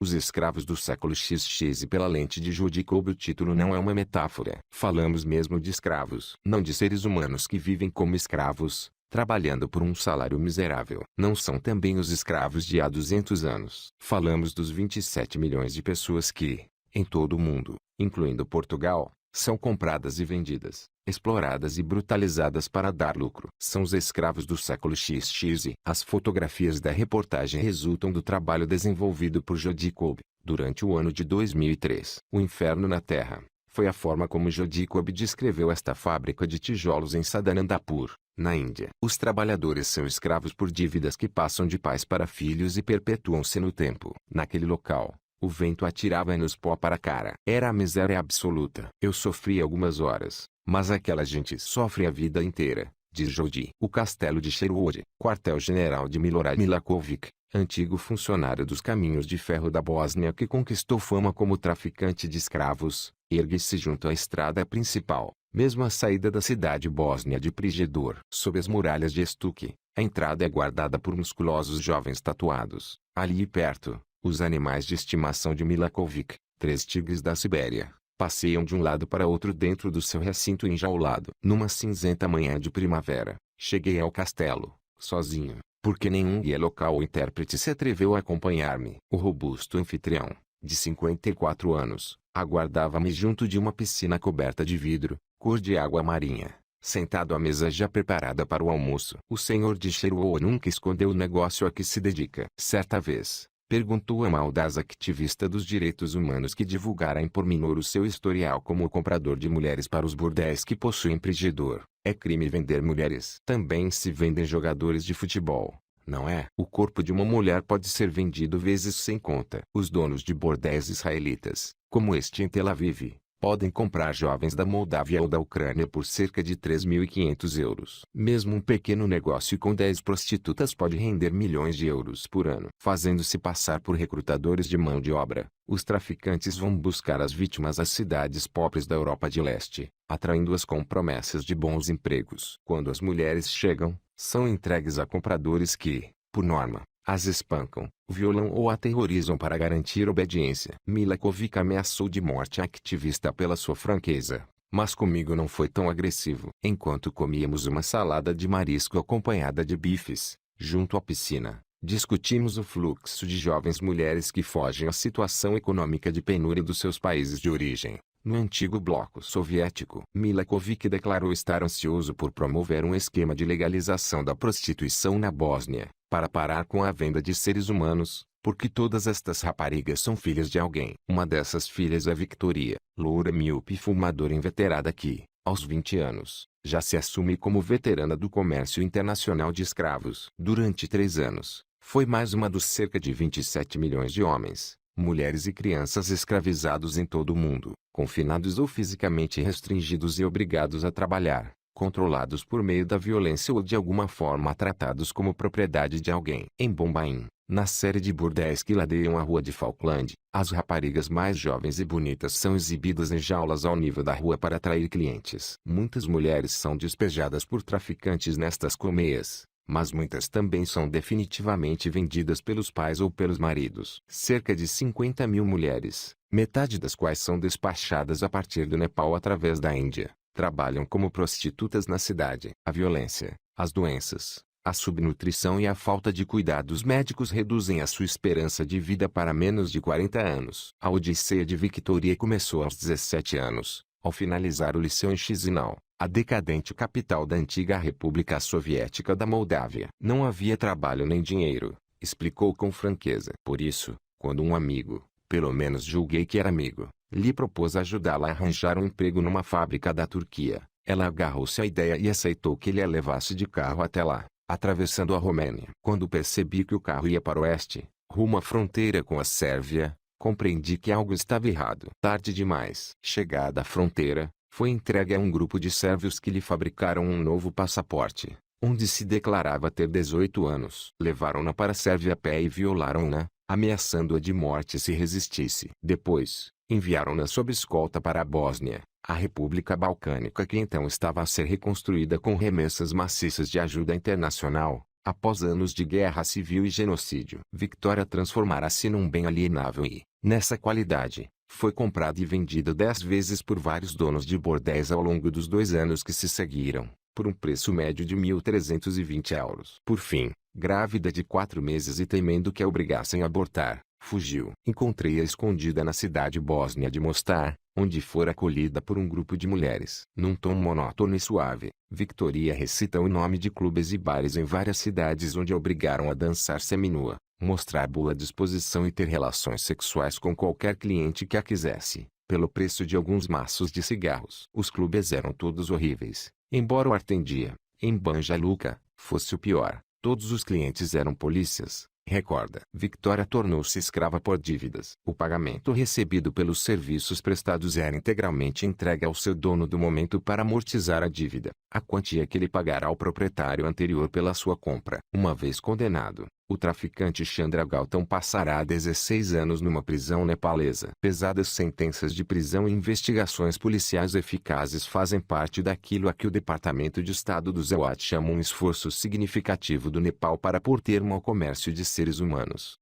Os escravos do século XX e pela lente de Jacob. O título não é uma metáfora. Falamos mesmo de escravos. Não de seres humanos que vivem como escravos, trabalhando por um salário miserável. Não são também os escravos de há 200 anos. Falamos dos 27 milhões de pessoas que, em todo o mundo, incluindo Portugal, são compradas e vendidas, exploradas e brutalizadas para dar lucro. São os escravos do século XX. As fotografias da reportagem resultam do trabalho desenvolvido por Jacob, durante o ano de 2003. O inferno na Terra foi a forma como Jacob descreveu esta fábrica de tijolos em Sadanandapur, na Índia. Os trabalhadores são escravos por dívidas que passam de pais para filhos e perpetuam-se no tempo. Naquele local, o vento atirava-nos pó para a cara. Era a miséria absoluta. Eu sofri algumas horas, mas aquela gente sofre a vida inteira, diz Jodi. O castelo de Sherwood, quartel-general de Milorad Milakovic, antigo funcionário dos caminhos de ferro da Bósnia que conquistou fama como traficante de escravos, ergue-se junto à estrada principal, mesmo à saída da cidade bósnia de Prijedor. Sob as muralhas de estuque, a entrada é guardada por musculosos jovens tatuados. Ali perto, os animais de estimação de Milakovic, 3 tigres da Sibéria, passeiam de um lado para outro dentro do seu recinto enjaulado. Numa cinzenta manhã de primavera, cheguei ao castelo, sozinho, porque nenhum guia local ou intérprete se atreveu a acompanhar-me. O robusto anfitrião, de 54 anos, aguardava-me junto de uma piscina coberta de vidro, cor de água marinha, sentado à mesa já preparada para o almoço. O senhor de Sherwood nunca escondeu o negócio a que se dedica. Certa vez, perguntou a maldaz ativista dos direitos humanos que divulgara em pormenor o seu historial como comprador de mulheres para os bordéis que possui em Prijedor. É crime vender mulheres. Também se vendem jogadores de futebol, não é? O corpo de uma mulher pode ser vendido vezes sem conta. Os donos de bordéis israelitas, como este em Tel Aviv, podem comprar jovens da Moldávia ou da Ucrânia por cerca de 3.500 euros. Mesmo um pequeno negócio com 10 prostitutas pode render milhões de euros por ano. Fazendo-se passar por recrutadores de mão de obra, os traficantes vão buscar as vítimas às cidades pobres da Europa de Leste, atraindo-as com promessas de bons empregos. Quando as mulheres chegam, são entregues a compradores que, por norma, as espancam, violam ou aterrorizam para garantir obediência. Milakovic ameaçou de morte a ativista pela sua franqueza, mas comigo não foi tão agressivo. Enquanto comíamos uma salada de marisco acompanhada de bifes, junto à piscina, discutimos o fluxo de jovens mulheres que fogem à situação econômica de penúria dos seus países de origem. No antigo bloco soviético, Milakovic declarou estar ansioso por promover um esquema de legalização da prostituição na Bósnia, para parar com a venda de seres humanos, porque todas estas raparigas são filhas de alguém. Uma dessas filhas é Victoria, loura míope e fumadora inveterada que, aos 20 anos, já se assume como veterana do comércio internacional de escravos. Durante 3 anos, foi mais uma dos cerca de 27 milhões de homens, mulheres e crianças escravizados em todo o mundo, confinados ou fisicamente restringidos e obrigados a trabalhar, controlados por meio da violência ou de alguma forma tratados como propriedade de alguém. Em Bombaim, na série de bordéis que ladeiam a rua de Falkland, as raparigas mais jovens e bonitas são exibidas em jaulas ao nível da rua para atrair clientes. Muitas mulheres são despejadas por traficantes nestas colmeias, mas muitas também são definitivamente vendidas pelos pais ou pelos maridos. Cerca de 50 mil mulheres, metade das quais são despachadas a partir do Nepal através da Índia, trabalham como prostitutas na cidade. A violência, as doenças, a subnutrição e a falta de cuidados médicos reduzem a sua esperança de vida para menos de 40 anos. A odisseia de Victoria começou aos 17 anos, ao finalizar o liceu em Chisinau, a decadente capital da antiga República Soviética da Moldávia. Não havia trabalho nem dinheiro, explicou com franqueza. Por isso, quando um amigo, pelo menos julguei que era amigo, lhe propôs ajudá-la a arranjar um emprego numa fábrica da Turquia, ela agarrou-se à ideia e aceitou que ele a levasse de carro até lá, atravessando a Romênia. Quando percebi que o carro ia para o oeste, rumo à fronteira com a Sérvia, compreendi que algo estava errado. Tarde demais. Chegada à fronteira, foi entregue a um grupo de sérvios que lhe fabricaram um novo passaporte, onde se declarava ter 18 anos. Levaram-na para a Sérvia a pé e violaram-na, ameaçando-a de morte se resistisse. Depois, enviaram-na sob escolta para a Bósnia, a República Balcânica que então estava a ser reconstruída com remessas maciças de ajuda internacional, Após anos de guerra civil e genocídio, Victoria transformara-se num bem alienável e, nessa qualidade, foi comprada e vendida 10 vezes por vários donos de bordéis ao longo dos 2 anos que se seguiram, por um preço médio de 1.320 euros. Por fim, grávida de 4 meses e temendo que a obrigassem a abortar, fugiu. Encontrei-a escondida na cidade bósnia de Mostar, onde fora acolhida por um grupo de mulheres. Num tom monótono e suave, Victoria recita o nome de clubes e bares em várias cidades onde a obrigaram a dançar seminua, mostrar boa disposição e ter relações sexuais com qualquer cliente que a quisesse, pelo preço de alguns maços de cigarros. Os clubes eram todos horríveis, embora o Artendia, em Banja Luka, fosse o pior. Todos os clientes eram polícias. Recorda. Victoria tornou-se escrava por dívidas. O pagamento recebido pelos serviços prestados era integralmente entregue ao seu dono do momento para amortizar a dívida, a quantia que ele pagará ao proprietário anterior pela sua compra. Uma vez condenado, o traficante Chandra Gautam passará 16 anos numa prisão nepalesa. Pesadas sentenças de prisão e investigações policiais eficazes fazem parte daquilo a que o Departamento de Estado do ZEWAT chama um esforço significativo do Nepal para pôr termo ao comércio de seres humanos.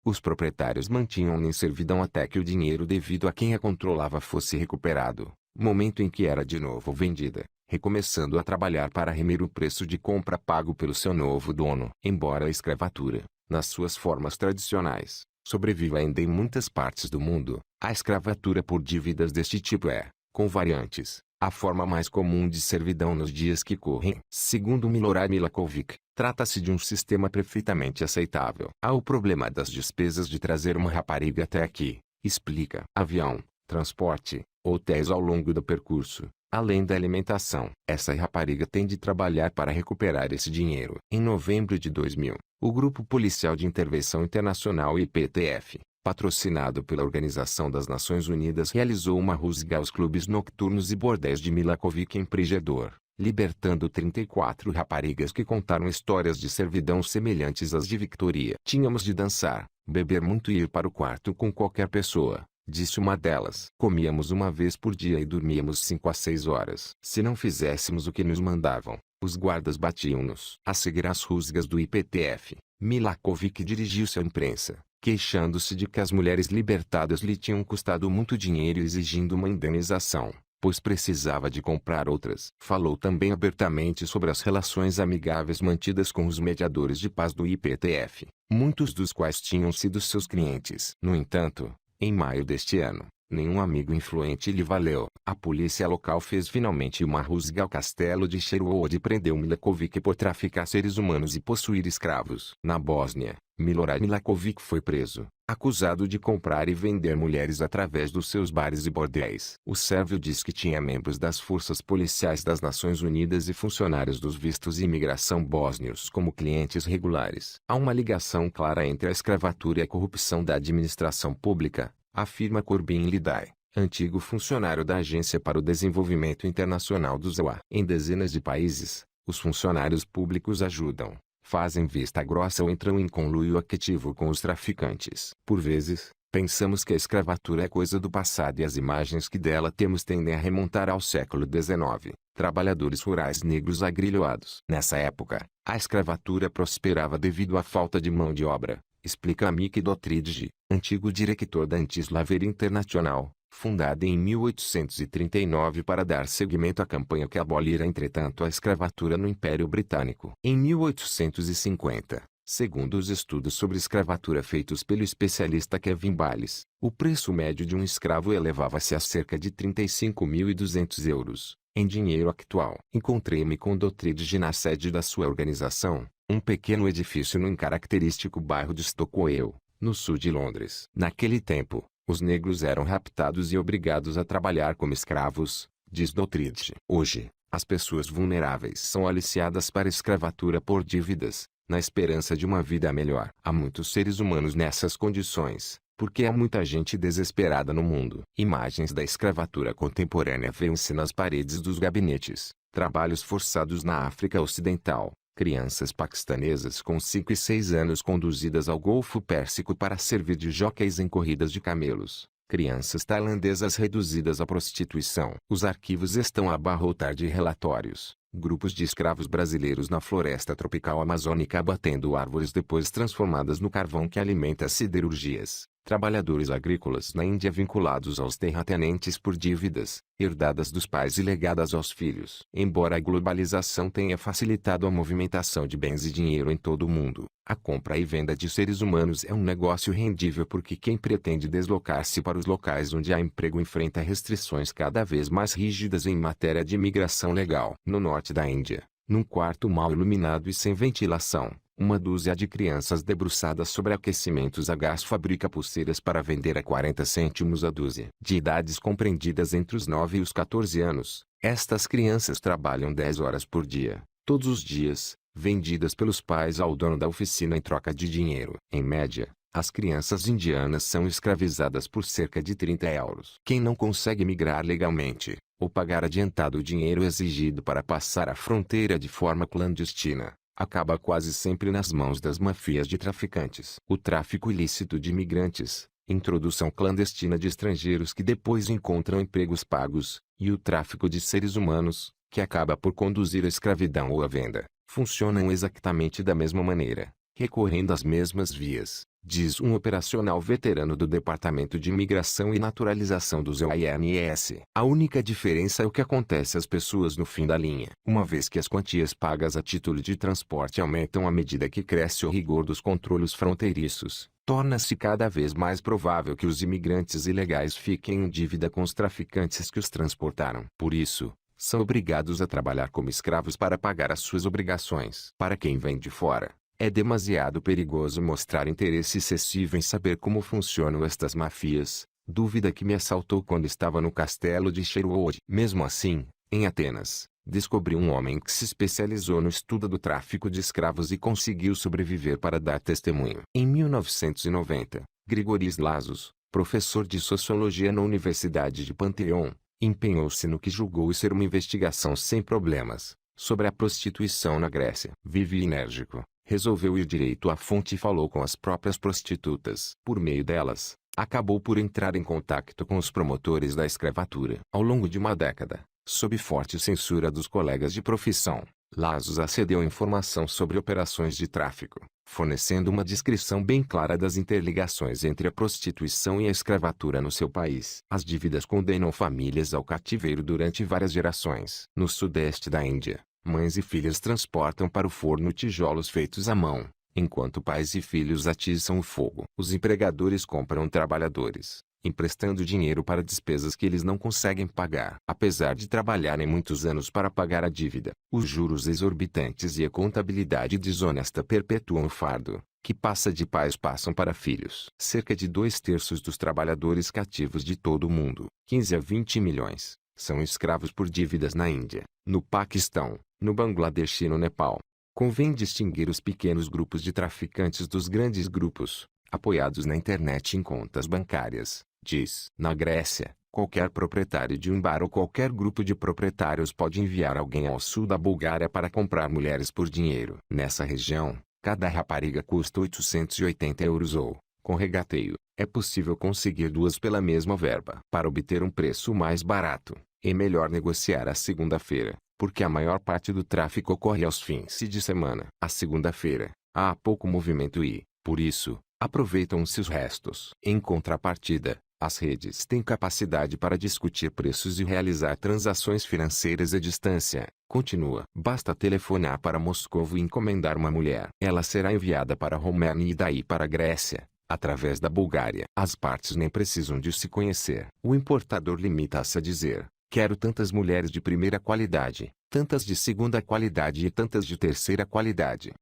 Os proprietários mantinham-na em servidão até que o dinheiro devido a quem a controlava fosse recuperado, momento em que era de novo vendida, recomeçando a trabalhar para remir o preço de compra pago pelo seu novo dono. Embora a escravatura, nas suas formas tradicionais, sobreviva ainda em muitas partes do mundo, a escravatura por dívidas deste tipo é, com variantes, a forma mais comum de servidão nos dias que correm. Segundo Milorad Milakovic, trata-se de um sistema perfeitamente aceitável. Há o problema das despesas de trazer uma rapariga até aqui, explica. Avião, transporte, hotéis ao longo do percurso, além da alimentação. Essa rapariga tem de trabalhar para recuperar esse dinheiro. Em novembro de 2000, o Grupo Policial de Intervenção Internacional IPTF, patrocinado pela Organização das Nações Unidas, realizou uma rusga aos clubes nocturnos e bordéis de Milakovic em Prijedor, libertando 34 raparigas que contaram histórias de servidão semelhantes às de Victoria. Tínhamos de dançar, beber muito e ir para o quarto com qualquer pessoa, disse uma delas. Comíamos uma vez por dia e dormíamos 5 a 6 horas. Se não fizéssemos o que nos mandavam, os guardas batiam-nos. A seguir às rusgas do IPTF, Milakovic dirigiu-se à imprensa, queixando-se de que as mulheres libertadas lhe tinham custado muito dinheiro e exigindo uma indenização, pois precisava de comprar outras. Falou também abertamente sobre as relações amigáveis mantidas com os mediadores de paz do IPTF, muitos dos quais tinham sido seus clientes. No entanto, em maio deste ano, nenhum amigo influente lhe valeu. A polícia local fez finalmente uma rusga ao castelo de Sherwood e prendeu Milakovic por traficar seres humanos e possuir escravos. Na Bósnia, Milorad Milakovic foi preso, acusado de comprar e vender mulheres através dos seus bares e bordéis. O sérvio diz que tinha membros das forças policiais das Nações Unidas e funcionários dos vistos e imigração bósnios como clientes regulares. Há uma ligação clara entre a escravatura e a corrupção da administração pública, afirma Corbin Lidai, antigo funcionário da Agência para o Desenvolvimento Internacional do ZEWA. Em dezenas de países, os funcionários públicos ajudam, fazem vista grossa ou entram em conluio afetivo com os traficantes. Por vezes, pensamos que a escravatura é coisa do passado e as imagens que dela temos tendem a remontar ao século XIX. Trabalhadores rurais negros agrilhoados. Nessa época, a escravatura prosperava devido à falta de mão de obra, explica Amik Dotridge, antigo diretor da Anti-Slavery International, fundada em 1839 para dar seguimento à campanha que abolira entretanto a escravatura no Império Britânico. Em 1850, segundo os estudos sobre escravatura feitos pelo especialista Kevin Bayliss, o preço médio de um escravo elevava-se a cerca de 35.200 euros, em dinheiro atual. Encontrei-me com Dotridge na sede da sua organização, um pequeno edifício no incaracterístico bairro de Stockwell, no sul de Londres. Naquele tempo, os negros eram raptados e obrigados a trabalhar como escravos, diz Dotridge. Hoje, as pessoas vulneráveis são aliciadas para a escravatura por dívidas, na esperança de uma vida melhor. Há muitos seres humanos nessas condições, porque há muita gente desesperada no mundo. Imagens da escravatura contemporânea vêem-se nas paredes dos gabinetes. Trabalhos forçados na África Ocidental. Crianças paquistanesas com 5 e 6 anos conduzidas ao Golfo Pérsico para servir de jockeys em corridas de camelos. Crianças tailandesas reduzidas à prostituição. Os arquivos estão a abarrotar de relatórios, Grupos de escravos brasileiros na floresta tropical amazônica abatendo árvores depois transformadas no carvão que alimenta as siderurgias. Trabalhadores agrícolas na Índia vinculados aos terratenentes por dívidas, herdadas dos pais e legadas aos filhos. Embora a globalização tenha facilitado a movimentação de bens e dinheiro em todo o mundo, a compra e venda de seres humanos é um negócio rendível porque quem pretende deslocar-se para os locais onde há emprego enfrenta restrições cada vez mais rígidas em matéria de imigração legal. No norte da Índia, num quarto mal iluminado e sem ventilação, uma dúzia de crianças debruçadas sobre aquecimentos a gás fabrica pulseiras para vender a 40 cêntimos a dúzia. De idades compreendidas entre os 9 e os 14 anos, estas crianças trabalham 10 horas por dia, todos os dias, vendidas pelos pais ao dono da oficina em troca de dinheiro. Em média, as crianças indianas são escravizadas por cerca de 30 euros. Quem não consegue migrar legalmente, ou pagar adiantado o dinheiro exigido para passar a fronteira de forma clandestina, acaba quase sempre nas mãos das máfias de traficantes. O tráfico ilícito de imigrantes, introdução clandestina de estrangeiros que depois encontram empregos pagos, e o tráfico de seres humanos, que acaba por conduzir à escravidão ou à venda, funcionam exatamente da mesma maneira, recorrendo às mesmas vias, diz um operacional veterano do Departamento de Imigração e Naturalização do OINS. A única diferença é o que acontece às pessoas no fim da linha. Uma vez que as quantias pagas a título de transporte aumentam à medida que cresce o rigor dos controlos fronteiriços, torna-se cada vez mais provável que os imigrantes ilegais fiquem em dívida com os traficantes que os transportaram. Por isso, são obrigados a trabalhar como escravos para pagar as suas obrigações. Para quem vem de fora, é demasiado perigoso mostrar interesse excessivo em saber como funcionam estas máfias, dúvida que me assaltou quando estava no castelo de Sherwood. Mesmo assim, em Atenas, descobri um homem que se especializou no estudo do tráfico de escravos e conseguiu sobreviver para dar testemunho. Em 1990, Grigoris Lasos, professor de sociologia na Universidade de Panteão, empenhou-se no que julgou ser uma investigação sem problemas, sobre a prostituição na Grécia. Vive enérgico, resolveu ir direito à fonte e falou com as próprias prostitutas. Por meio delas, acabou por entrar em contato com os promotores da escravatura. Ao longo de uma década, sob forte censura dos colegas de profissão, Lasos acedeu a informação sobre operações de tráfico, fornecendo uma descrição bem clara das interligações entre a prostituição e a escravatura no seu país. As dívidas condenam famílias ao cativeiro durante várias gerações. No sudeste da Índia, mães e filhas transportam para o forno tijolos feitos à mão, enquanto pais e filhos atiçam o fogo. Os empregadores compram trabalhadores, emprestando dinheiro para despesas que eles não conseguem pagar. Apesar de trabalharem muitos anos para pagar a dívida, os juros exorbitantes e a contabilidade desonesta perpetuam o fardo, que passa de pais passam para filhos. Cerca de 2/3 dos trabalhadores cativos de todo o mundo, 15 a 20 milhões, são escravos por dívidas na Índia, no Paquistão, no Bangladesh e no Nepal. Convém distinguir os pequenos grupos de traficantes dos grandes grupos, apoiados na internet em contas bancárias, diz. Na Grécia, qualquer proprietário de um bar ou qualquer grupo de proprietários pode enviar alguém ao sul da Bulgária para comprar mulheres por dinheiro. Nessa região, cada rapariga custa 880 euros ou, com regateio, é possível conseguir 2 pela mesma verba. Para obter um preço mais barato, é melhor negociar a segunda-feira, porque a maior parte do tráfico ocorre aos fins de semana. A segunda-feira, há pouco movimento e, por isso, aproveitam-se os restos. Em contrapartida, as redes têm capacidade para discutir preços e realizar transações financeiras à distância. Continua. Basta telefonar para Moscou e encomendar uma mulher. Ela será enviada para Romênia e daí para a Grécia, através da Bulgária. As partes nem precisam de se conhecer. O importador limita-se a dizer: quero tantas mulheres de primeira qualidade, tantas de segunda qualidade e tantas de terceira qualidade.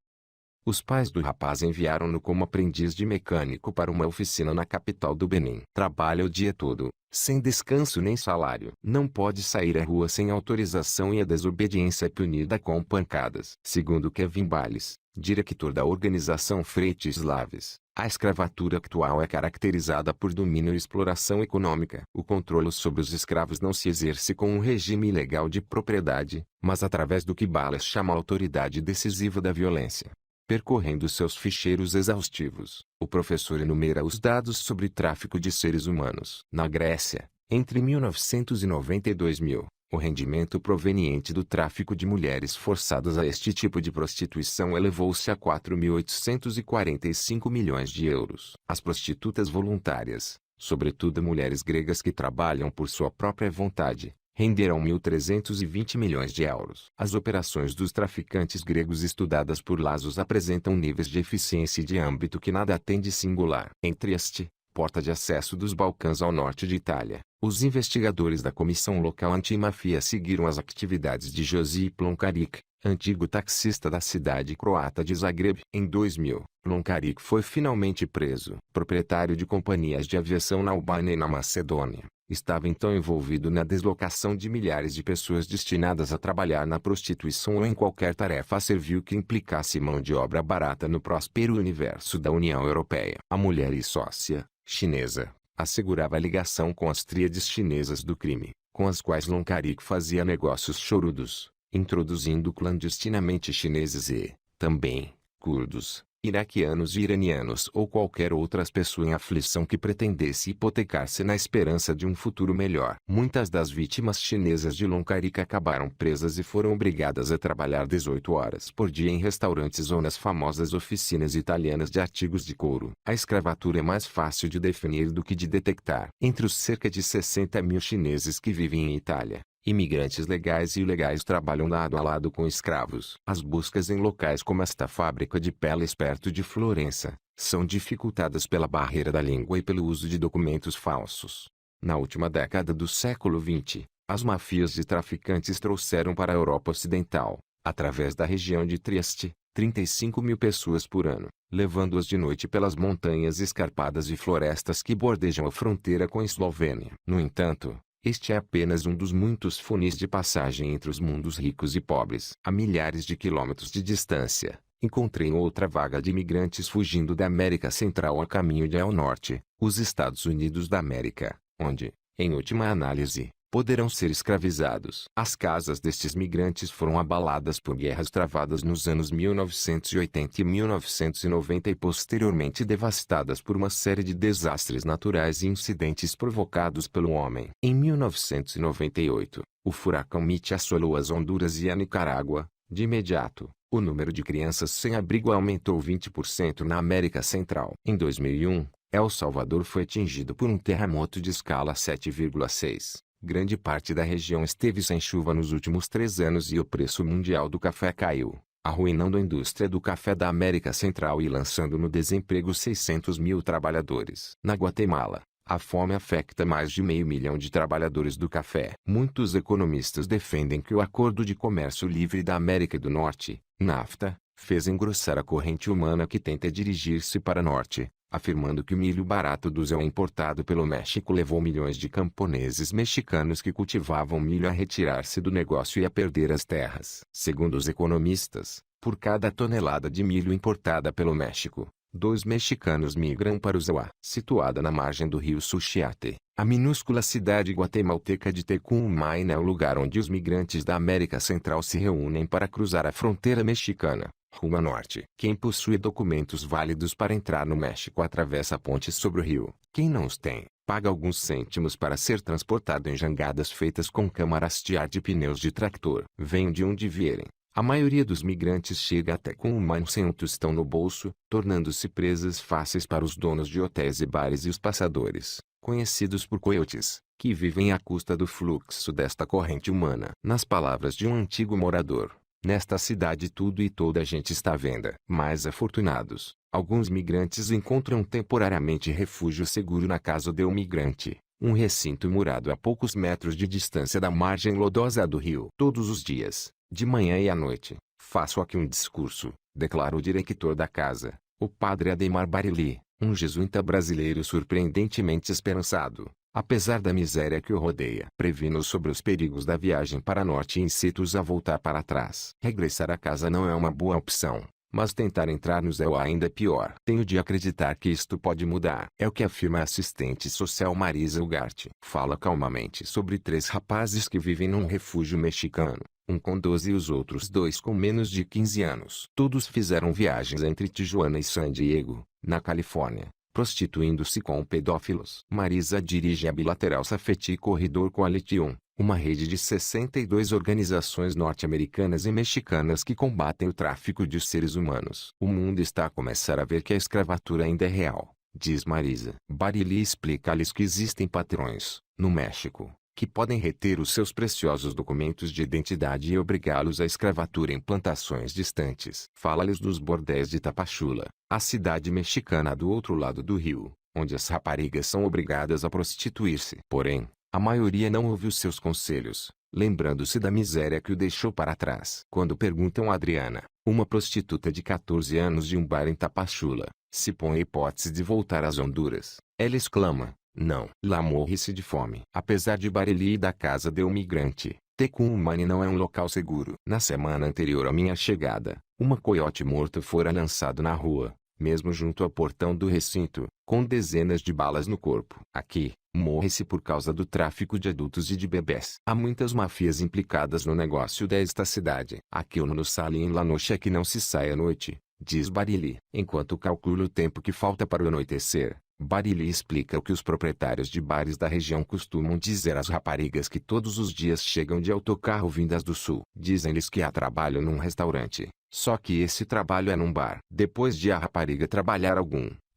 Os pais do rapaz enviaram-no como aprendiz de mecânico para uma oficina na capital do Benin. Trabalha o dia todo, sem descanso nem salário. Não pode sair à rua sem autorização e a desobediência é punida com pancadas. Segundo Kevin Bales, diretor da organização Freitas Slaves, a escravatura atual é caracterizada por domínio e exploração econômica. O controle sobre os escravos não se exerce com um regime ilegal de propriedade, mas através do que Bales chama a autoridade decisiva da violência. Percorrendo seus ficheiros exaustivos, o professor enumera os dados sobre tráfico de seres humanos. Na Grécia, entre 1990 e 2000, O rendimento proveniente do tráfico de mulheres forçadas a este tipo de prostituição elevou-se a 4.845 milhões de euros. As prostitutas voluntárias, sobretudo mulheres gregas que trabalham por sua própria vontade, renderam 1.320 milhões de euros. As operações dos traficantes gregos estudadas por Lazos apresentam níveis de eficiência e de âmbito que nada tem de singular. Em Trieste, porta de acesso dos Balcãs ao norte de Itália, os investigadores da Comissão Local Antimafia seguiram as atividades de Josip Lonkaric, antigo taxista da cidade croata de Zagreb. Em 2000, Lonkaric foi finalmente preso. Proprietário de companhias de aviação na Albânia e na Macedônia, estava então envolvido na deslocação de milhares de pessoas destinadas a trabalhar na prostituição ou em qualquer tarefa servil que implicasse mão de obra barata no próspero universo da União Europeia. A mulher e sócia, chinesa, assegurava a ligação com as tríades chinesas do crime, com as quais Lonkaric fazia negócios chorudos, introduzindo clandestinamente chineses e, também, curdos, iraquianos e iranianos ou qualquer outras pessoas em aflição que pretendesse hipotecar-se na esperança de um futuro melhor. Muitas das vítimas chinesas de Lonkaric acabaram presas e foram obrigadas a trabalhar 18 horas por dia em restaurantes ou nas famosas oficinas italianas de artigos de couro. A escravatura é mais fácil de definir do que de detectar. Entre os cerca de 60 mil chineses que vivem em Itália, imigrantes legais e ilegais trabalham lado a lado com escravos. As buscas em locais como esta fábrica de peles perto de Florença são dificultadas pela barreira da língua e pelo uso de documentos falsos. Na última década do século XX, as mafias de traficantes trouxeram para a Europa Ocidental, através da região de Trieste, 35 mil pessoas por ano, levando-as de noite pelas montanhas escarpadas e florestas que bordejam a fronteira com a Eslovênia. No entanto, este é apenas um dos muitos funis de passagem entre os mundos ricos e pobres. A milhares de quilômetros de distância, encontrei outra vaga de imigrantes fugindo da América Central a caminho de ao norte, os Estados Unidos da América, onde, em última análise, poderão ser escravizados. As casas destes migrantes foram abaladas por guerras travadas nos anos 1980 e 1990 e posteriormente devastadas por uma série de desastres naturais e incidentes provocados pelo homem. Em 1998, o furacão Mitch assolou as Honduras e a Nicarágua. De imediato, o número de crianças sem abrigo aumentou 20% na América Central. Em 2001, El Salvador foi atingido por um terremoto de escala 7,6. Grande parte da região esteve sem chuva nos últimos 3 anos e o preço mundial do café caiu, arruinando a indústria do café da América Central e lançando no desemprego 600 mil trabalhadores. Na Guatemala, a fome afeta mais de 500 mil de trabalhadores do café. Muitos economistas defendem que o Acordo de Comércio Livre da América do Norte, NAFTA, fez engrossar a corrente humana que tenta dirigir-se para norte, afirmando que o milho barato do Zéu importado pelo México levou milhões de camponeses mexicanos que cultivavam milho a retirar-se do negócio e a perder as terras. Segundo os economistas, por cada tonelada de milho importada pelo México, 2 mexicanos migram para o Zéu. Situada na margem do rio Suchiate, a minúscula cidade guatemalteca de Tecumumá é o lugar onde os migrantes da América Central se reúnem para cruzar a fronteira mexicana, rumo a norte. Quem possui documentos válidos para entrar no México atravessa a ponte sobre o rio. Quem não os tem, paga alguns cêntimos para ser transportado em jangadas feitas com câmaras de ar de pneus de trator. Venham de onde vierem. A maioria dos migrantes chega até com uma sem um tostão no bolso, tornando-se presas fáceis para os donos de hotéis e bares e os passadores, conhecidos por coiotes, que vivem à custa do fluxo desta corrente humana. Nas palavras de um antigo morador, nesta cidade tudo e toda a gente está à venda. Mais afortunados, alguns migrantes encontram temporariamente refúgio seguro na casa de um migrante, um recinto murado a poucos metros de distância da margem lodosa do rio. Todos os dias, de manhã e à noite, faço aqui um discurso, declara o diretor da casa, o padre Ademar Barili, um jesuíta brasileiro surpreendentemente esperançado, apesar da miséria que o rodeia. Previno sobre os perigos da viagem para norte e incita-os a voltar para trás. Regressar a casa não é uma boa opção, mas tentar entrar no Zéu ainda é pior. Tenho de acreditar que isto pode mudar. É o que afirma a assistente social Marisa Ugarte. Fala calmamente sobre 3 rapazes que vivem num refúgio mexicano, um com 12 e os outros 2 com menos de 15 anos. Todos fizeram viagens entre Tijuana e San Diego, na Califórnia, prostituindo-se com pedófilos. Marisa dirige a Bilateral Safety Corridor Quality 1, uma rede de 62 organizações norte-americanas e mexicanas que combatem o tráfico de seres humanos. O mundo está a começar a ver que a escravatura ainda é real, diz Marisa. Barilli explica-lhes que existem patrões, no México, que podem reter os seus preciosos documentos de identidade e obrigá-los à escravatura em plantações distantes. Fala-lhes dos bordéis de Tapachula, a cidade mexicana do outro lado do rio, onde as raparigas são obrigadas a prostituir-se. Porém, a maioria não ouve os seus conselhos, lembrando-se da miséria que o deixou para trás. Quando perguntam a Adriana, uma prostituta de 14 anos de um bar em Tapachula, se põe a hipótese de voltar às Honduras, ela exclama: não, lá morre-se de fome. Apesar de Barilli e da casa de um migrante, Tecumumani não é um local seguro. Na semana anterior à minha chegada, uma coiote morto fora lançado na rua, mesmo junto ao portão do recinto, com dezenas de balas no corpo. Aqui, morre-se por causa do tráfico de adultos e de bebês. Há muitas máfias implicadas no negócio desta cidade. Aqui no Sali em La Noche é que não se sai à noite, diz Barilli. Enquanto calcula o tempo que falta para o anoitecer, Barilli explica o que os proprietários de bares da região costumam dizer às raparigas que todos os dias chegam de autocarro vindas do sul. Dizem-lhes que há trabalho num restaurante, só que esse trabalho é num bar. Depois de a rapariga trabalhar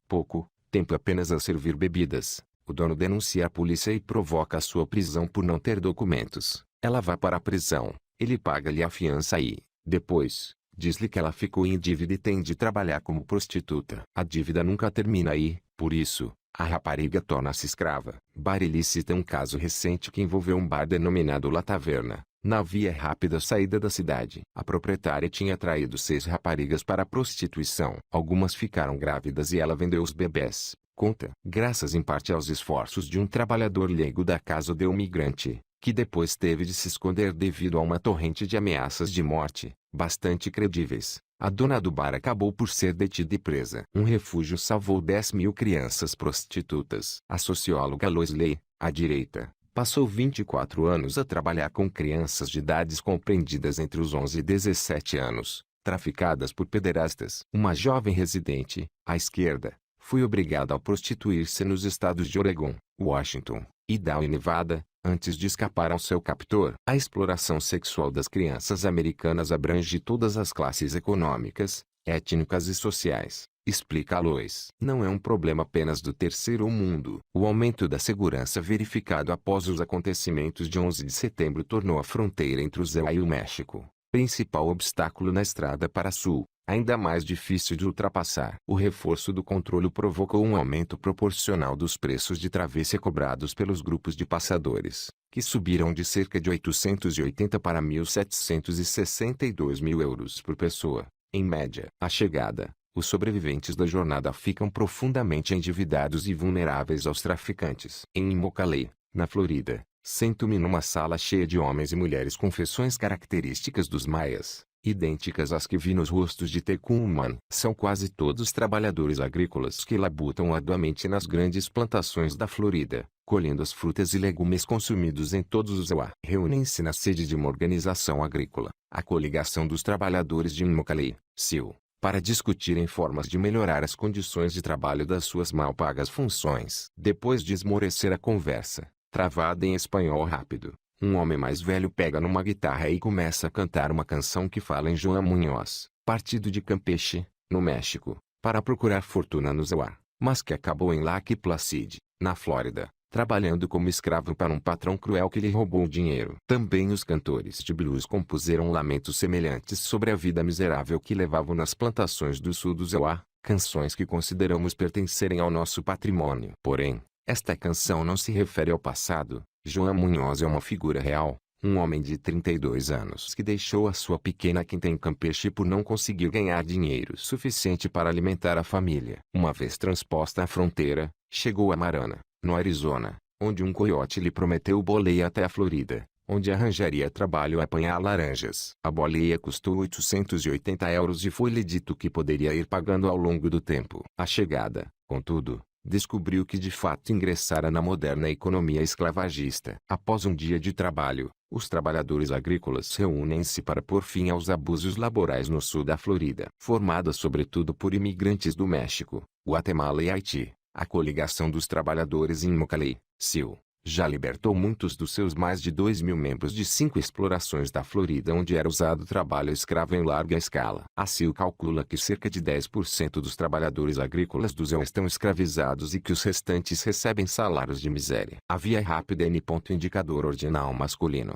pouco tempo apenas a servir bebidas, o dono denuncia a polícia e provoca a sua prisão por não ter documentos. Ela vai para a prisão, ele paga-lhe a fiança e, depois, diz-lhe que ela ficou em dívida e tem de trabalhar como prostituta. A dívida nunca termina e, por isso, a rapariga torna-se escrava. Barilli cita um caso recente que envolveu um bar denominado La Taverna, na via rápida saída da cidade. A proprietária tinha traído 6 raparigas para a prostituição. Algumas ficaram grávidas e ela vendeu os bebês, conta. Graças em parte aos esforços de um trabalhador leigo da casa de um migrante, que depois teve de se esconder devido a uma torrente de ameaças de morte, bastante credíveis, a dona do bar acabou por ser detida e presa. Um refúgio salvou 10.000 crianças prostitutas. A socióloga Lois Ley, à direita, passou 24 anos a trabalhar com crianças de idades compreendidas entre os 11 e 17 anos, traficadas por pederastas. Uma jovem residente, à esquerda, foi obrigada a prostituir-se nos estados de Oregon, Washington, Idaho e Nevada, antes de escapar ao seu captor. A exploração sexual das crianças americanas abrange todas as classes econômicas, étnicas e sociais, explica Lois. Não é um problema apenas do terceiro mundo. O aumento da segurança verificado após os acontecimentos de 11 de setembro tornou a fronteira entre o ZEA e o México, principal obstáculo na estrada para sul, ainda mais difícil de ultrapassar. O reforço do controle provocou um aumento proporcional dos preços de travessia cobrados pelos grupos de passadores, que subiram de cerca de 880 para 1.762 mil euros por pessoa, em média. À chegada, os sobreviventes da jornada ficam profundamente endividados e vulneráveis aos traficantes. Em Immokalee, na Florida, sento-me numa sala cheia de homens e mulheres com feições características dos maias, idênticas às que vi nos rostos de Tecumumani. São quase todos trabalhadores agrícolas que labutam arduamente nas grandes plantações da Florida, colhendo as frutas e legumes consumidos em todos os EUA. Reúnem-se na sede de uma organização agrícola, a Coligação dos Trabalhadores de Immokalee, CIL, para discutirem formas de melhorar as condições de trabalho das suas mal pagas funções. Depois de esmorecer a conversa, travada em espanhol rápido, um homem mais velho pega numa guitarra e começa a cantar uma canção que fala em João Munhoz, partido de Campeche, no México, para procurar fortuna no ZEUA, mas que acabou em Lake Placid, na Flórida, trabalhando como escravo para um patrão cruel que lhe roubou o dinheiro. Também os cantores de blues compuseram lamentos semelhantes sobre a vida miserável que levavam nas plantações do sul do ZEUA, canções que consideramos pertencerem ao nosso patrimônio. Porém, esta canção não se refere ao passado. João Munhoz é uma figura real, um homem de 32 anos que deixou a sua pequena quinta em Campeche por não conseguir ganhar dinheiro suficiente para alimentar a família. Uma vez transposta a fronteira, chegou a Marana, no Arizona, onde um coiote lhe prometeu boleia até a Florida, onde arranjaria trabalho a apanhar laranjas. A boleia custou 880 euros e foi-lhe dito que poderia ir pagando ao longo do tempo. À chegada, contudo, descobriu que de fato ingressara na moderna economia esclavagista. Após um dia de trabalho, os trabalhadores agrícolas reúnem-se para pôr fim aos abusos laborais no sul da Florida. Formada sobretudo por imigrantes do México, Guatemala e Haiti, a Coligação dos Trabalhadores em Immokalee, CIL, já libertou muitos dos seus mais de 2.000 membros de 5 explorações da Flórida onde era usado trabalho escravo em larga escala. A CIO calcula que cerca de 10% dos trabalhadores agrícolas do ZEU estão escravizados e que os restantes recebem salários de miséria. A via é rápida. Indicador ordinal masculino.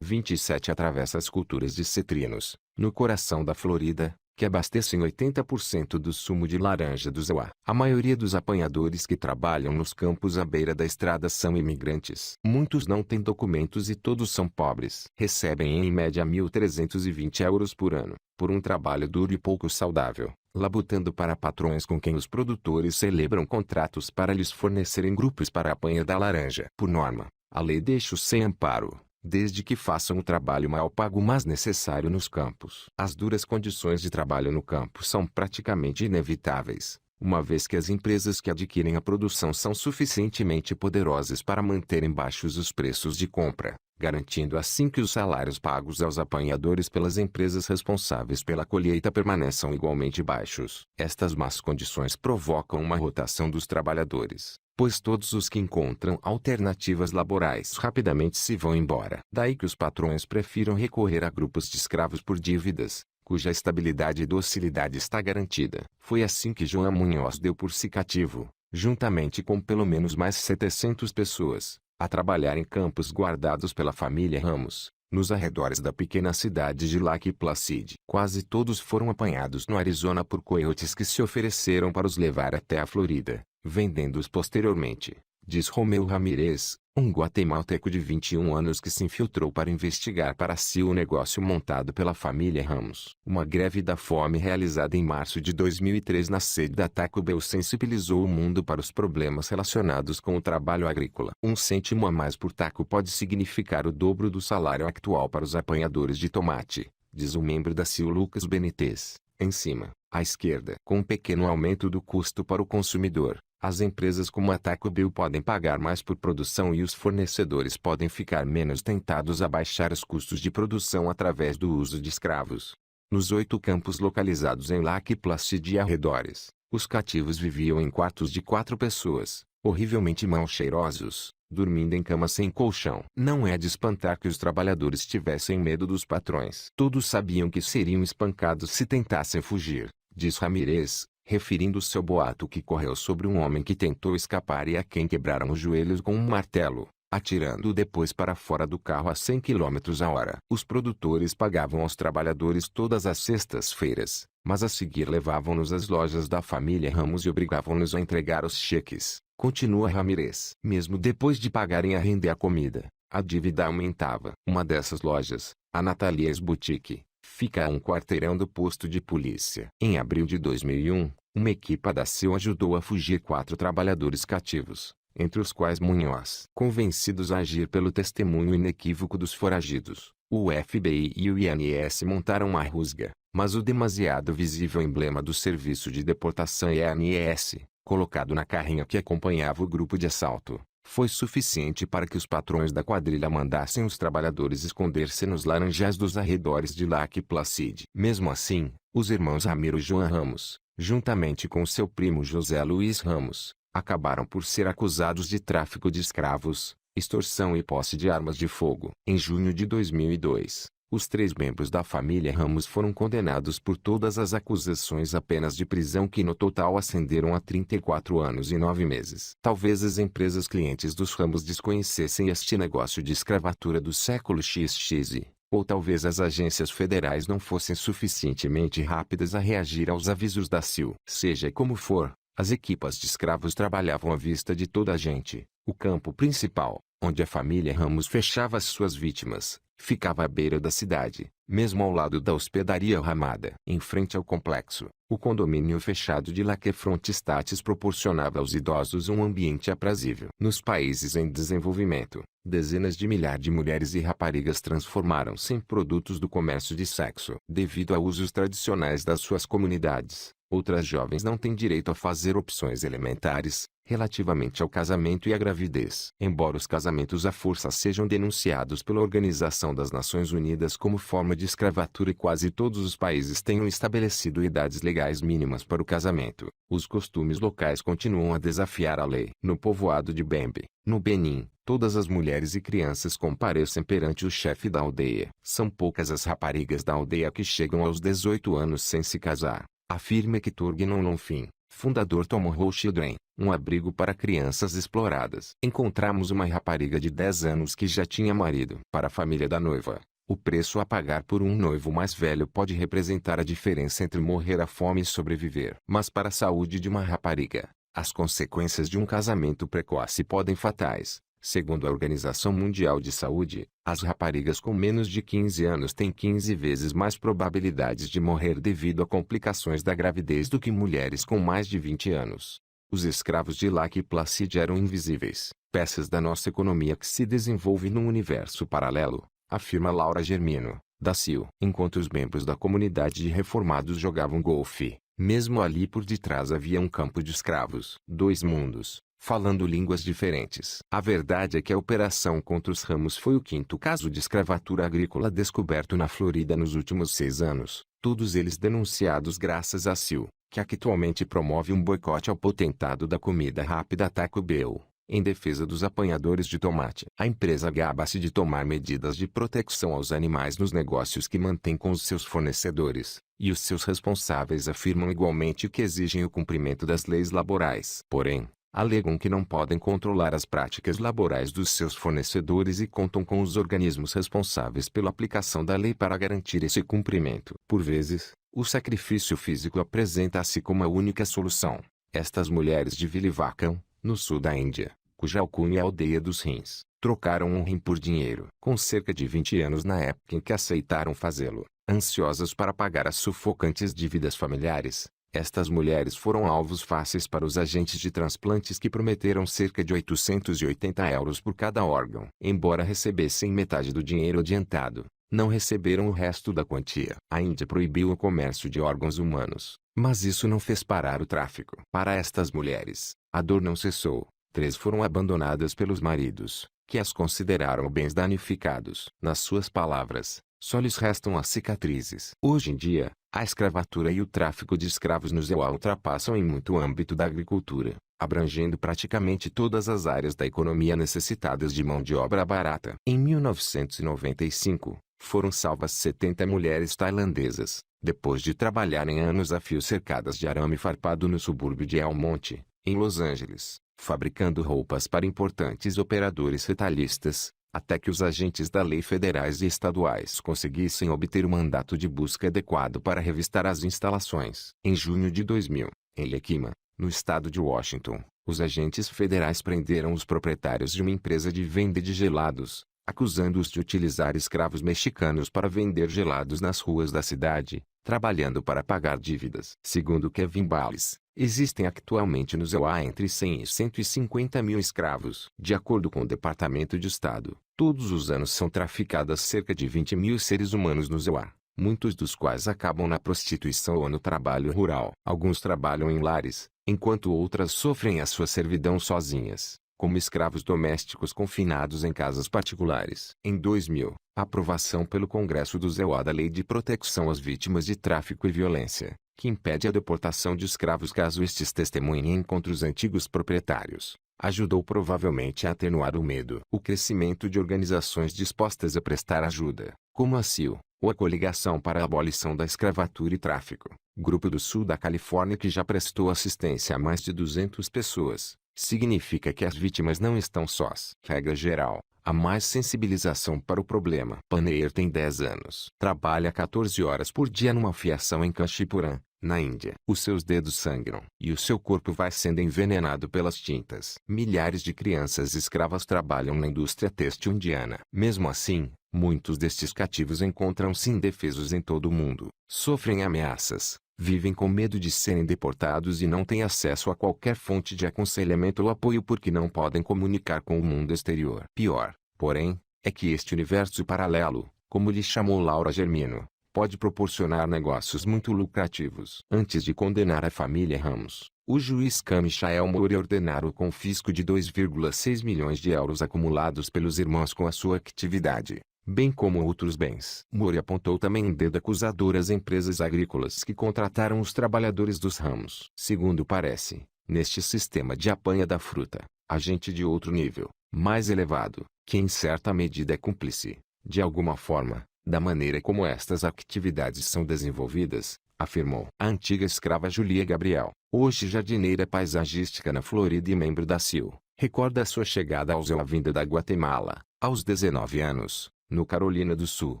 27 atravessa as culturas de citrinos, no coração da Flórida, que abastecem 80% do sumo de laranja do ZEU. A maioria dos apanhadores que trabalham nos campos à beira da estrada são imigrantes. Muitos não têm documentos e todos são pobres. Recebem em média 1.320 euros por ano, por um trabalho duro e pouco saudável, labutando para patrões com quem os produtores celebram contratos para lhes fornecerem grupos para a apanha da laranja. Por norma, a lei deixa-os sem amparo, desde que façam o trabalho mal pago mas necessário nos campos. As duras condições de trabalho no campo são praticamente inevitáveis, uma vez que as empresas que adquirem a produção são suficientemente poderosas para manterem baixos os preços de compra, garantindo assim que os salários pagos aos apanhadores pelas empresas responsáveis pela colheita permaneçam igualmente baixos. Estas más condições provocam uma rotação dos trabalhadores, pois todos os que encontram alternativas laborais rapidamente se vão embora. Daí que os patrões prefiram recorrer a grupos de escravos por dívidas, cuja estabilidade e docilidade está garantida. Foi assim que João Munhoz deu por si cativo, juntamente com pelo menos mais 700 pessoas, a trabalhar em campos guardados pela família Ramos, nos arredores da pequena cidade de Lake Placid. Quase todos foram apanhados no Arizona por coiotes que se ofereceram para os levar até a Flórida, vendendo-os posteriormente, diz Romeu Ramírez, um guatemalteco de 21 anos que se infiltrou para investigar para si o negócio montado pela família Ramos. Uma greve da fome realizada em março de 2003 na sede da Taco Bell sensibilizou o mundo para os problemas relacionados com o trabalho agrícola. 1 cêntimo a mais por taco pode significar o dobro do salário atual para os apanhadores de tomate, diz um membro da CIO Lucas Benítez, em cima, à esquerda. Com um pequeno aumento do custo para o consumidor, as empresas como a Taco Bell podem pagar mais por produção e os fornecedores podem ficar menos tentados a baixar os custos de produção através do uso de escravos. Nos 8 campos localizados em Lake Placid e arredores, os cativos viviam em quartos de 4 pessoas, horrivelmente mal cheirosos, dormindo em camas sem colchão. Não é de espantar que os trabalhadores tivessem medo dos patrões. Todos sabiam que seriam espancados se tentassem fugir, diz Ramírez, referindo-se ao boato que correu sobre um homem que tentou escapar e a quem quebraram os joelhos com um martelo, atirando-o depois para fora do carro a 100 km/h. Os produtores pagavam aos trabalhadores todas as sextas-feiras, mas a seguir levavam-nos às lojas da família Ramos e obrigavam-nos a entregar os cheques, continua Ramírez. Mesmo depois de pagarem a renda e a comida, a dívida aumentava. Uma dessas lojas, a Natalia's Boutique, fica a um quarteirão do posto de polícia. Em abril de 2001, uma equipa da CIO ajudou a fugir 4 trabalhadores cativos, entre os quais Munhoz. Convencidos a agir pelo testemunho inequívoco dos foragidos, o FBI e o INS montaram uma rusga, mas o demasiado visível emblema do Serviço de Deportação INS, colocado na carrinha que acompanhava o grupo de assalto, foi suficiente para que os patrões da quadrilha mandassem os trabalhadores esconder-se nos laranjais dos arredores de Lake Placid. Mesmo assim, os irmãos Ramiro e João Ramos, juntamente com seu primo José Luiz Ramos, acabaram por ser acusados de tráfico de escravos, extorsão e posse de armas de fogo. Em junho de 2002, os 3 membros da família Ramos foram condenados por todas as acusações a penas de prisão que no total ascenderam a 34 anos e 9 meses. Talvez as empresas clientes dos Ramos desconhecessem este negócio de escravatura do século XX, ou talvez as agências federais não fossem suficientemente rápidas a reagir aos avisos da CIO. Seja como for, as equipas de escravos trabalhavam à vista de toda a gente. O campo principal, onde a família Ramos fechava suas vítimas, ficava à beira da cidade, mesmo ao lado da hospedaria Ramada. Em frente ao complexo, o condomínio fechado de Lakefront Estates proporcionava aos idosos um ambiente aprazível. Nos países em desenvolvimento, dezenas de milhares de mulheres e raparigas transformaram-se em produtos do comércio de sexo. Devido a usos tradicionais das suas comunidades, Outras jovens não têm direito a fazer opções elementares, relativamente ao casamento e à gravidez. Embora os casamentos à força sejam denunciados pela Organização das Nações Unidas como forma de escravatura e quase todos os países tenham estabelecido idades legais mínimas para o casamento, os costumes locais continuam a desafiar a lei. No povoado de Bembe, no Benin, todas as mulheres e crianças comparecem perante o chefe da aldeia. São poucas as raparigas da aldeia que chegam aos 18 anos sem se casar, afirma Kiturgnon Lonfim, fundador Tomorrow Children, um abrigo para crianças exploradas. Encontramos uma rapariga de 10 anos que já tinha marido. Para a família da noiva, o preço a pagar por um noivo mais velho pode representar a diferença entre morrer à fome e sobreviver. Mas para a saúde de uma rapariga, as consequências de um casamento precoce podem fatais. Segundo a Organização Mundial de Saúde, as raparigas com menos de 15 anos têm 15 vezes mais probabilidades de morrer devido a complicações da gravidez do que mulheres com mais de 20 anos. Os escravos de Lac Placide eram invisíveis, peças da nossa economia que se desenvolve num universo paralelo, afirma Laura Germino, da CIO. Enquanto os membros da comunidade de reformados jogavam golfe, mesmo ali por detrás havia um campo de escravos. Dois mundos, falando línguas diferentes. A verdade é que a operação contra os ramos foi o quinto caso de escravatura agrícola descoberto na Flórida nos últimos 6 anos, todos eles denunciados graças à CIO, que atualmente promove um boicote ao potentado da comida rápida Taco Bell, em defesa dos apanhadores de tomate. A empresa gaba-se de tomar medidas de proteção aos animais nos negócios que mantém com os seus fornecedores, e os seus responsáveis afirmam igualmente que exigem o cumprimento das leis laborais. Porém, alegam que não podem controlar as práticas laborais dos seus fornecedores e contam com os organismos responsáveis pela aplicação da lei para garantir esse cumprimento. Por vezes, o sacrifício físico apresenta-se como a única solução. Estas mulheres de Vilivacam, no sul da Índia, cuja alcunha é a aldeia dos rins, trocaram um rim por dinheiro. Com cerca de 20 anos na época em que aceitaram fazê-lo, ansiosas para pagar as sufocantes dívidas familiares, estas mulheres foram alvos fáceis para os agentes de transplantes que prometeram cerca de 880 euros por cada órgão. Embora recebessem metade do dinheiro adiantado, não receberam o resto da quantia. A Índia proibiu o comércio de órgãos humanos, mas isso não fez parar o tráfico. Para estas mulheres, a dor não cessou. 3 foram abandonadas pelos maridos, que as consideraram bens danificados. Nas suas palavras, só lhes restam as cicatrizes. Hoje em dia, a escravatura e o tráfico de escravos no Zewa ultrapassam em muito o âmbito da agricultura, abrangendo praticamente todas as áreas da economia necessitadas de mão de obra barata. Em 1995, foram salvas 70 mulheres tailandesas, depois de trabalharem anos a fio cercadas de arame farpado no subúrbio de El Monte, em Los Angeles, fabricando roupas para importantes operadores retalhistas, até que os agentes da lei federais e estaduais conseguissem obter o mandato de busca adequado para revistar as instalações. Em junho de 2000, em Yakima, no estado de Washington, os agentes federais prenderam os proprietários de uma empresa de venda de gelados, acusando-os de utilizar escravos mexicanos para vender gelados nas ruas da cidade, trabalhando para pagar dívidas. Segundo Kevin Balles, existem atualmente no Zewa entre 100 e 150 mil escravos. De acordo com o Departamento de Estado, todos os anos são traficadas cerca de 20 mil seres humanos no Zewa, muitos dos quais acabam na prostituição ou no trabalho rural. Alguns trabalham em lares, enquanto outras sofrem a sua servidão sozinhas, como escravos domésticos confinados em casas particulares. Em 2000, a aprovação pelo Congresso do Zewa da Lei de Proteção às Vítimas de Tráfico e Violência, que impede a deportação de escravos caso estes testemunhem contra os antigos proprietários, ajudou provavelmente a atenuar o medo. O crescimento de organizações dispostas a prestar ajuda, como a CIO, ou a Coligação para a Abolição da Escravatura e Tráfico, grupo do sul da Califórnia que já prestou assistência a mais de 200 pessoas, significa que as vítimas não estão sós. Regra geral, há mais sensibilização para o problema. Paneer tem 10 anos. Trabalha 14 horas por dia numa fiação em Kanchipuram, na Índia. Os seus dedos sangram e o seu corpo vai sendo envenenado pelas tintas. Milhares de crianças escravas trabalham na indústria têxtil indiana. Mesmo assim, muitos destes cativos encontram-se indefesos em todo o mundo. Sofrem ameaças, vivem com medo de serem deportados e não têm acesso a qualquer fonte de aconselhamento ou apoio porque não podem comunicar com o mundo exterior. Pior, porém, é que este universo paralelo, como lhe chamou Laura Germino, pode proporcionar negócios muito lucrativos. Antes de condenar a família Ramos, o juiz Michael Moore ordenara o confisco de 2,6 milhões de euros acumulados pelos irmãos com a sua atividade, bem como outros bens. Moore apontou também um dedo acusador às empresas agrícolas que contrataram os trabalhadores dos Ramos. Segundo parece, neste sistema de apanha da fruta, há gente de outro nível, mais elevado, que em certa medida é cúmplice, de alguma forma, da maneira como estas atividades são desenvolvidas, afirmou a antiga escrava Julia Gabriel, hoje jardineira paisagística na Flórida e membro da CIO. Recorda sua chegada ao Zéu à vinda da Guatemala, aos 19 anos, no Carolina do Sul.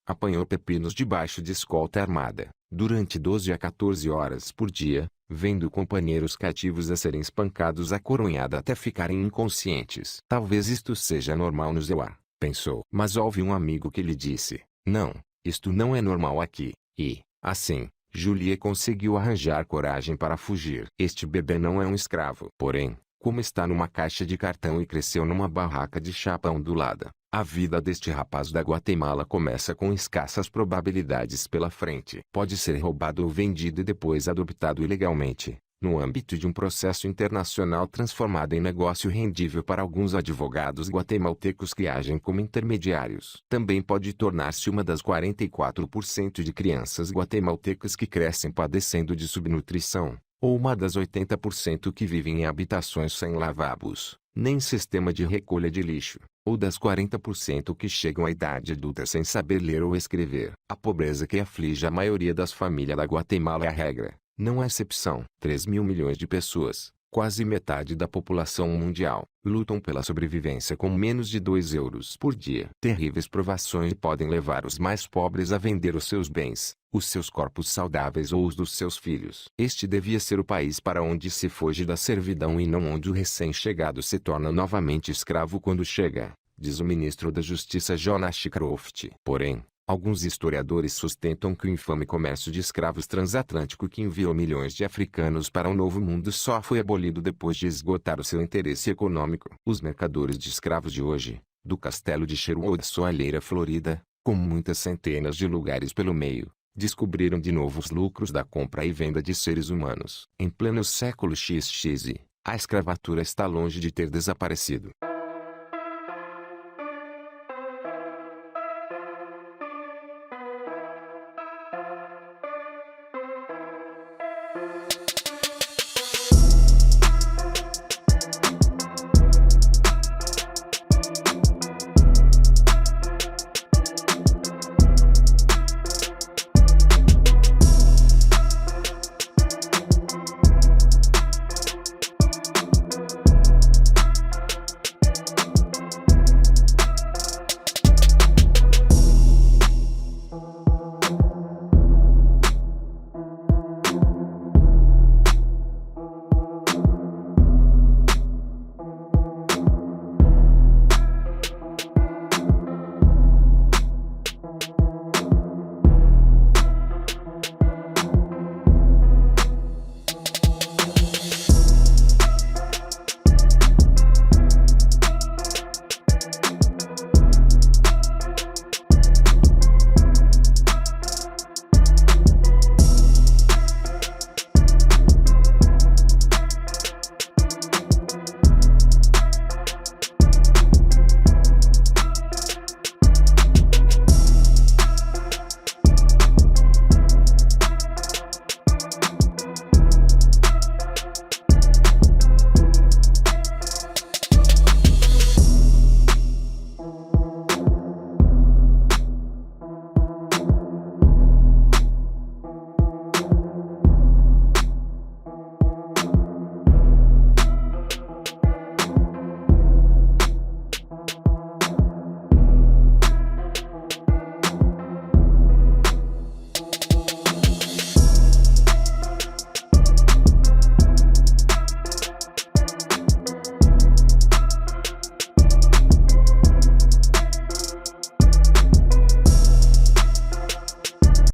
Apanhou pepinos debaixo de escolta armada, durante 12 a 14 horas por dia, vendo companheiros cativos a serem espancados à coronhada até ficarem inconscientes. Talvez isto seja normal no Zéu, pensou. Mas houve um amigo que lhe disse, não, isto não é normal aqui, e, assim, Julia conseguiu arranjar coragem para fugir. Este bebê não é um escravo. Porém, como está numa caixa de cartão e cresceu numa barraca de chapa ondulada, a vida deste rapaz da Guatemala começa com escassas probabilidades pela frente. Pode ser roubado ou vendido e depois adotado ilegalmente, no âmbito de um processo internacional transformado em negócio rendível para alguns advogados guatemaltecos que agem como intermediários. Também pode tornar-se uma das 44% de crianças guatemaltecas que crescem padecendo de subnutrição, ou uma das 80% que vivem em habitações sem lavabos, nem sistema de recolha de lixo, ou das 40% que chegam à idade adulta sem saber ler ou escrever. A pobreza que aflige a maioria das famílias da Guatemala é a regra, não a exceção. 3 mil milhões de pessoas, quase metade da população mundial, lutam pela sobrevivência com menos de 2 euros por dia. Terríveis provações podem levar os mais pobres a vender os seus bens, os seus corpos saudáveis ou os dos seus filhos. Este devia ser o país para onde se foge da servidão e não onde o recém-chegado se torna novamente escravo quando chega, diz o ministro da Justiça John Ashcroft. Porém, alguns historiadores sustentam que o infame comércio de escravos transatlântico que enviou milhões de africanos para o Novo Mundo só foi abolido depois de esgotar o seu interesse econômico. Os mercadores de escravos de hoje, do castelo de Sherwood à Soalheira Florida, com muitas centenas de lugares pelo meio, descobriram de novo os lucros da compra e venda de seres humanos. Em pleno século XX, a escravatura está longe de ter desaparecido.